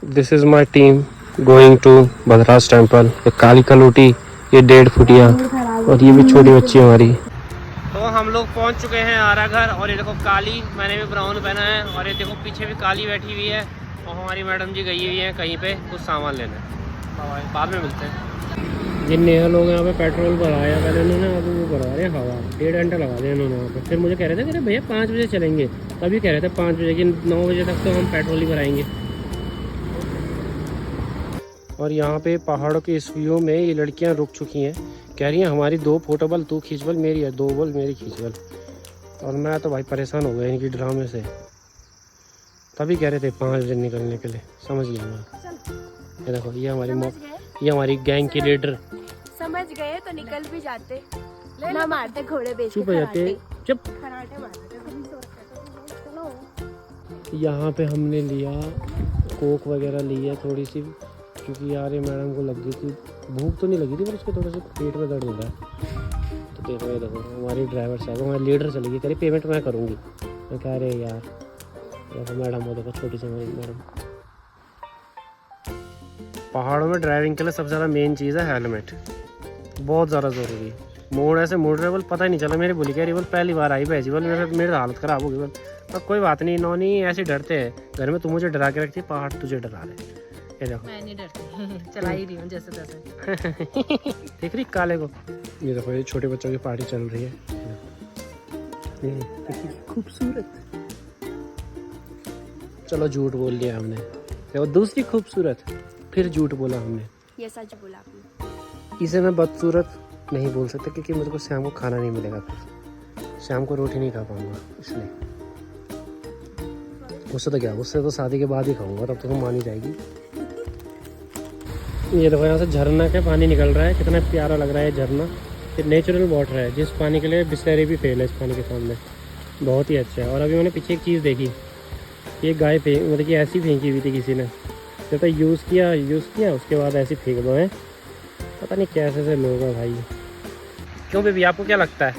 This is my team going to Bhadraj temple. ये काली कलूटी, ये 1.5 फुटिया और ये भी छोटी बच्ची हमारी। तो हम लोग पहुंच चुके हैं आरा घर। और ये देखो काली, मैंने भी ब्राउन पहना है। और ये देखो पीछे भी काली बैठी हुई है। और हमारी मैडम जी गई हुई है कहीं पे कुछ सामान लेने। बाद में मिलते हैं। जिन नया लोग यहाँ पे पेट्रोल भराया पहले उन्होंने, अब वो भरा रहे हवा। 1.5 घंटा लगा दिया उन्होंने वहाँ पे। फिर मुझे कह रहे थे कि भैया 5 बजे चलेंगे, तभी कह रहे थे 5 बजे, कि 9 बजे तक तो हम पेट्रोल ही भराएंगे। और यहाँ पे पहाड़ों के इस व्यू में ये लड़कियाँ रुक चुकी हैं। कह रही हैं हमारी 2 फोटो बल तू खींच बल, मेरी है 2 बल मेरी खींच बल। और मैं तो भाई परेशान हो गया इनकी ड्रामे से। तभी कह रहे थे 5 बजे निकलने के लिए। समझ गया मैं। ये देखो ये हमारी गैंग की लीडर। समझ गए तो निकल भी जाते, ना मारते घोड़े बेच के। चुप हो जाते, चुप। खराटे मारते। यहाँ पे हमने लिया कोक वगैरह ली है थोड़ी सी, क्योंकि यार ये मैडम को लग गई थी भूख। तो नहीं लगी थी पर उसके थोड़ा सा पेट में दर्द हो रहा है। तो देखो ये देखो हमारी ड्राइवर साहब, हमारी लीडर चलेगी, कह रही पेमेंट मैं करूँगी। मैं कह रहे यार देखो मैडम, वो देखो छोटी सी हमारी मैडम। पहाड़ों में ड्राइविंग के लिए सबसे ज़्यादा मेन चीज़ है हेलमेट, बहुत ज़्यादा ज़रूरी। मोड़ ऐसे मोड़ रहे बोल, पता ही नहीं चला। मेरी बोली कह रही बोल पहली बार आई भैजी बोल, मेरी हालत ख़राब होगी बोल। पर कोई बात नहीं, नौनी ऐसे डरते हैं घर में। तू मुझे डरा के रखती है, पहाड़ तुझे डरा रहे। ये देखो मैं नहीं डरती, चला ही रही हूँ जैसे तैसे। देख रही काले को। ये देखो ये छोटे बच्चों की पार्टी चल रही है। खूबसूरत। चलो झूठ बोल लिया हमने। देखो दूसरी खूबसूरत, फिर झूठ बोला हमने। ये सच बोला आपने। इसे मैं बदसूरत नहीं बोल सकता, क्योंकि मेरे को शाम को खाना नहीं मिलेगा। फिर शाम को रोटी नहीं खा पाऊंगा, इसलिए। उससे तो क्या, उससे तो शादी के बाद ही खाऊंगा, तब तो तुम मानी जाएगी। ये देखो यहाँ से झरना का पानी निकल रहा है, कितना प्यारा लग रहा है झरना। ये नेचुरल वाटर है, जिस पानी के लिए बिस्लरी भी फेल है इस पानी के सामने। बहुत ही अच्छा है। और अभी मैंने पीछे एक चीज़ देखी, ये गाय मतलब कि ऐसी फेंकी हुई थी किसी ने। जब तक यूज़ किया उसके बाद ऐसी फेंक दो है। पता नहीं कैसे से लोग हैं भाई। क्यों बेबी, आपको क्या लगता है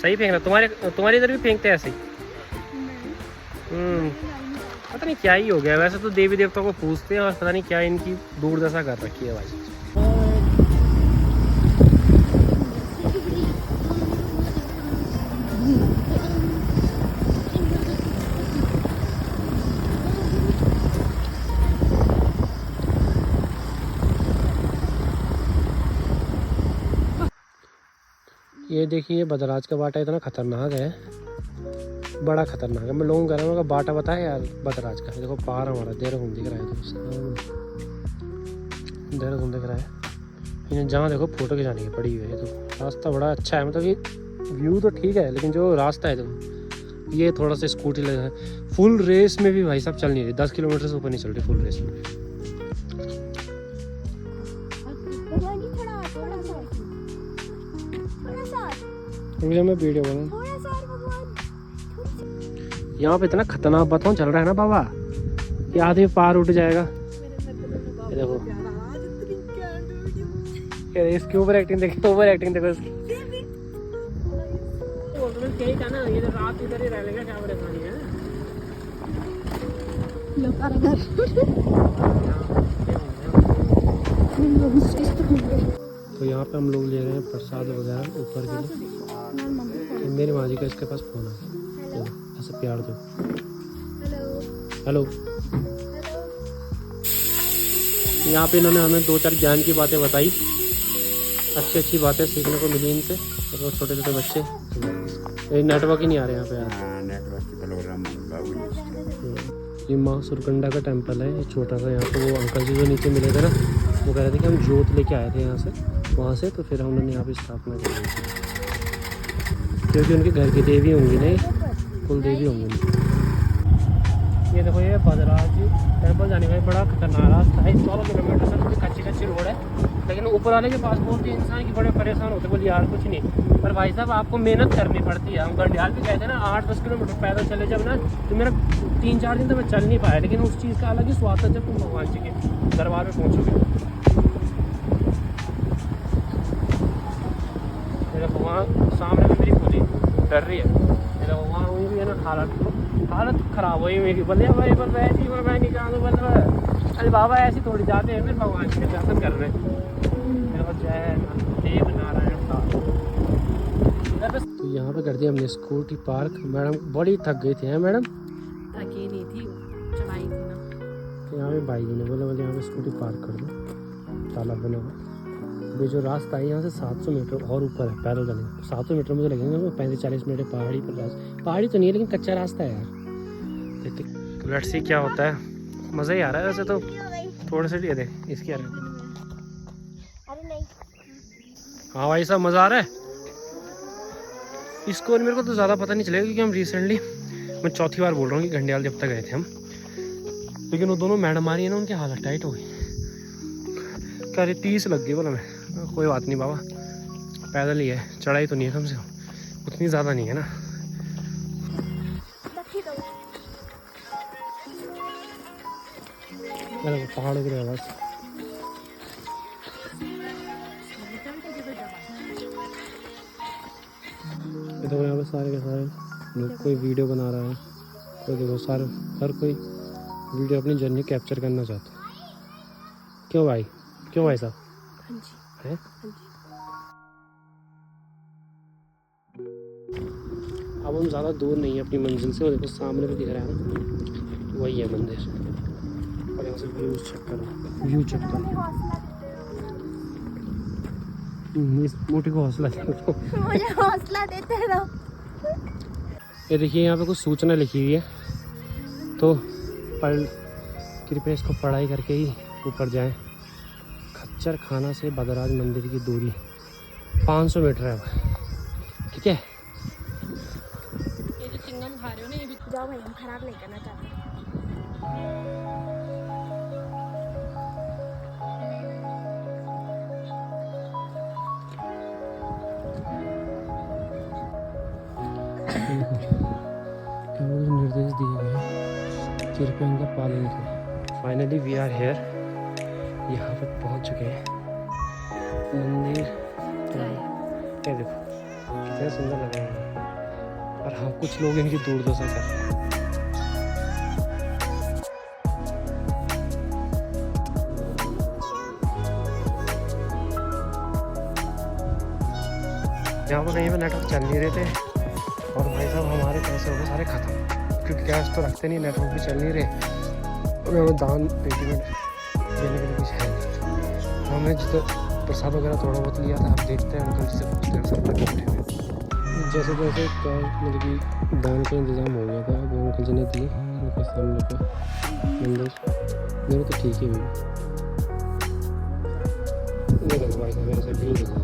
सही फेंकना? तुम्हारे इधर भी फेंकते हैं ऐसे? पता नहीं क्या ही हो गया। वैसे तो देवी देवता को पूछते हैं, और पता नहीं क्या इनकी दुर्दशा कर रखी है भाई। ये देखिए भद्राज का बाटा इतना खतरनाक है, बड़ा खतरनाक है। मैं लोगों को कह रहा हूँ बाटा बताए यार भद्राज का। देखो पहाड़ हमारा देहरादून दिख रहा है, देहरादून दिख रहा है। इन्हें जहाँ देखो फोटो खिंचाने की पड़ी हुई है। तो रास्ता बड़ा अच्छा है, मतलब ये व्यू तो ठीक है, लेकिन जो रास्ता है देखो, ये थोड़ा सा स्कूटी लगा है। फुल रेस में भी भाई साहब चल नहीं रही, 10 किलोमीटर से ऊपर नहीं चल रही फुल रेस में। मैं वीडियो बना, यहाँ पे इतना खतरनाक बताऊँ चल रहा है ना बाबा, ये आदमी पार उठ जाएगा। ये देखो इसके ऊपर एक्टिंग देखो, ओवर एक्टिंग देखो इसकी। यही था ना, ये रात इधर ही रह लेगा, क्या परेशानी है। तो यहाँ पे हम लोग ले रहे हैं प्रसाद वगैरह ऊपर के लिए। मेरी माँ जी का इसके पास फोन है, ऐसे प्यार दो। हेलो। यहाँ पे इन्होंने हमें 2-4 ज्ञान की बातें बताई, अच्छी बातें सीखने को मिली इनसे। और वो छोटे छोटे बच्चे, नेटवर्क ही नहीं आ रहे यहाँ पे यार। ये माँ सुरकंडा का टेम्पल है, ये छोटा सा। यहाँ पे वो अंकल जी जो नीचे मिले थे ना, वो कह रहे थे कि हम जोत लेके आए थे यहाँ से, वहाँ से। तो फिर उन्होंने यहाँ पे स्थापना की, क्योंकि उनके घर की देवी होंगी नहीं, कुल देवी होंगी उनकी। ये देखो ये भद्राज टेम्पल जाने का बड़ा खतरनाक रास्ता है। 14 किलोमीटर से कच्ची रोड है, लेकिन ऊपर वाले के पास बोलते हैं इंसान की बड़े परेशान होते, बोले यार कुछ नहीं। पर भाई साहब आपको मेहनत करनी पड़ती है। हम गंडियाल भी कहते हैं ना, 8-10 किलोमीटर पैदल चले जब ना, तो मेरा 3-4 दिन तो मैं चल नहीं पाया। लेकिन उस चीज़ का अलग ही स्वाद था जब तुम भगवान जी के दरबार में पहुँचोगे। मेरा वहाँ सामने में मेरी खुली डर रही है, मेरा वहाँ हुई भी है ना हालत खराब हुई मेरी। बोले भाई पर मैं नहीं कहा बोल रहा अरे बाबा ऐसे थोड़ी जाते हैं फिर भगवान के दर्शन कर रहे हैं। तो यहाँ पे कर दिया हमने स्कूटी पार्क। मैडम बड़ी थक गई थी। हैं मैडम? थकी नहीं थी, चढ़ाई थी ना। तो यहाँ पे भाई जी ने बोले यहाँ पे स्कूटी पार्क कर दो, तालाब बना हुआ। ये जो रास्ता है यहाँ से 700 मीटर और ऊपर है पैदल चलने। 700 मीटर मुझे लगेंगे 35-40 मिनट। पहाड़ी पर रास्ता, पहाड़ी तो नहीं है लेकिन कच्चा रास्ता है यार। देखते लेट्स सी क्या होता है। मज़ा ही आ रहा है वैसे तो। थोड़े से लिए दे इसकी आ रहा है। हाँ भाई साहब मज़ा आ रहा है इसको। मेरे को तो ज़्यादा पता नहीं चलेगा क्योंकि हम रिसेंटली, मैं चौथी बार बोल रहा हूँ कि घंडियाल जब तक गए थे हम, लेकिन वो दोनों मैडम आ रही है ना, उनकी हालत टाइट हो गई। कह रही 30 लग गई। बोला मैं कोई बात नहीं बाबा, पैदल ही है, चढ़ाई तो नहीं है कम से कम, उतनी ज़्यादा नहीं है ना। पहाड़ गिर रहा बस। देखो यहाँ पे सारे के सारे लोग, कोई वीडियो बना रहा है, कोई देखो सारे, हर कोई वीडियो अपनी जर्नी कैप्चर करना चाहता है। क्यों भाई, क्यों भाई साहब? है अब हम ज़्यादा दूर नहीं है अपनी मंजिल से। वो देखो सामने भी दिख रहा है ना, वही है मंदिर। और यहाँ से व्यू चेक करो, व्यू चेक करो। इस मोटी को हौसला दे दो। मुझे हौसला देते रहो। ये देखिए यहाँ पे कुछ सूचना लिखी हुई है, तो कृपया इसको पढ़ाई करके ही ऊपर जाएं। खच्चर खाना से बदराज मंदिर की दूरी 500 मीटर है, ठीक है। ये जो चिंगम खा रहे हो ना, ये भी जाओ भाई, हम खराब नहीं करना चाहते। निर्देश दिए गए हैं, कृपया इनका पालन करें। फाइनली वी आर हेयर, यहाँ पर पहुँच चुके हैं। मंदिर क्या देखो कितना सुंदर लग रहा है। और हाँ, कुछ लोग इनकी दुर्दशा कर रहे हैं। यहाँ पर कहीं पर नेटवर्क चल नहीं रहे थे और भाई साहब हमारे पैसे हो गए सारे ख़त्म, क्योंकि कैश तो रखते नहीं, नेटवर्क भी चल नहीं रहे और हमें दान पेटीमेंट देने के लिए कुछ है नहीं। तो हमने जितना प्रसाद वगैरह थोड़ा बहुत लिया था। आप देखते हैं अंकल से पूछते हैं, सब तक बैठे हुए। जैसे जैसे मतलब कि दान का इंतज़ाम हो गया था, वो अंकल जी ने दिए उनके सामने पे मंदिर। मेरे तो ठीक ही हुई। देखो भाई साहब मेरे से भीड़ हो।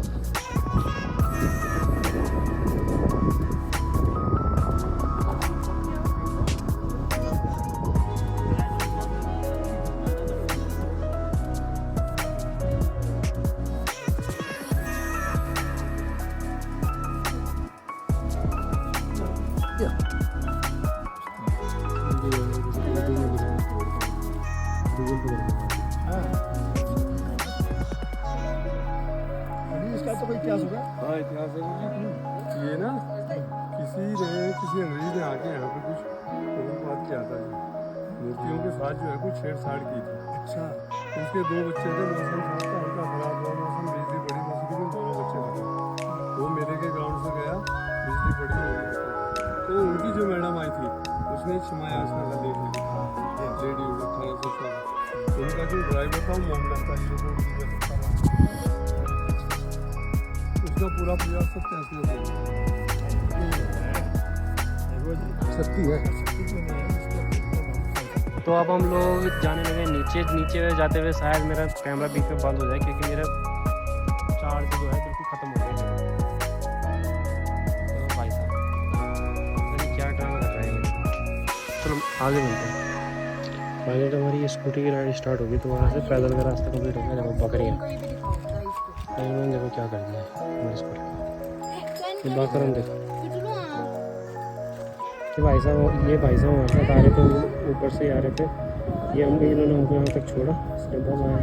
इसका तो कोई इतिहास होगा। हाँ इतिहास है ये ना, किसी अंग्रेज ने आके यहाँ पे कुछ बात किया था, मूर्तियों के साथ जो है कुछ छेड़छाड़ की थी। अच्छा, उसके 2 बच्चे थे, मौसम था हल्का खराब हुआ मौसम, बिजली बड़ी मौसम में दोनों बच्चे थे। वो मेरे के ग्राउंड से गया, बिजली बड़ी हो गई, तो उनकी जो मैडम आई थी उसने क्षमा याचना का लेख लिखा, लेडी 1800 का। उनका जो ड्राइवर था वो मोहम्मद था, उसका पूरा प्रयास सत्य है। तो अब हम लोग जाने लगे नीचे जाते हुए शायद मेरा कैमरा बीच में बंद हो जाए क्योंकि मेरा चार्ज जो है बिल्कुल ख़त्म हो गया है। तो भाई साहब क्या ड्रामा कर रहे हैं। चलो आगे मिलते हैं। फाइनली हमारी ये स्कूटी की राइड स्टार्ट होगी, तो वहाँ से पैदल का रास्ता कंप्लीट हो गया। देखो बकरियाँ, उन्होंने देखो क्या कर दिया हमारी स्कूटी। ये बाकरम देखो कि भाई साहब, ये भाई साहब हमारे साथ आ रहे थे, ऊपर से आ रहे थे। ये हमने इन्होंने हमको यहाँ तक छोड़ा, इसके बाद आया।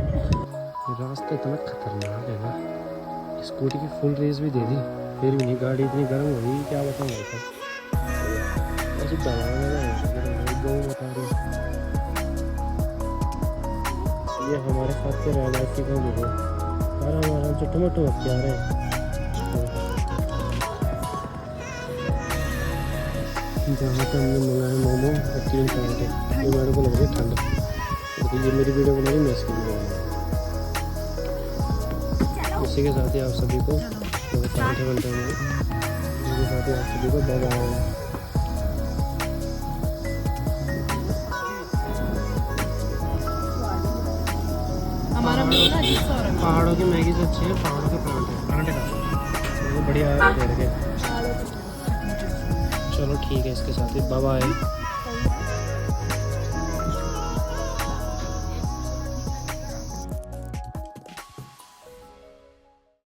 रास्ता इतना खतरनाक है ना, स्कूटी की फुल रेस भी दे दी फिर भी नहीं, गाड़ी इतनी गर्म हो गई क्या बताऊँ भाई साहब। ये हमारे साथ के रहवासी का मुझे आराम से टमाटो क्या रहे हैं। जहाँ पे हमने मंगाए मोमो और 3 पराठे, ये मेरे को लग रही है ठंड, क्योंकि ये मेरी वीडियो बना रही मैं इसकी वीडियो बना रही। इसी के साथ ही आप सभी को पराठे बनते हैं मेरे, इसके साथ ही आप सभी को बाय बाय। हमारा पहाड़ों की मैगी से अच्छे हैं पहाड़ों के पराठे का बढ़िया दे रखे। चलो ठीक है, इसके साथ ही बाय बाय।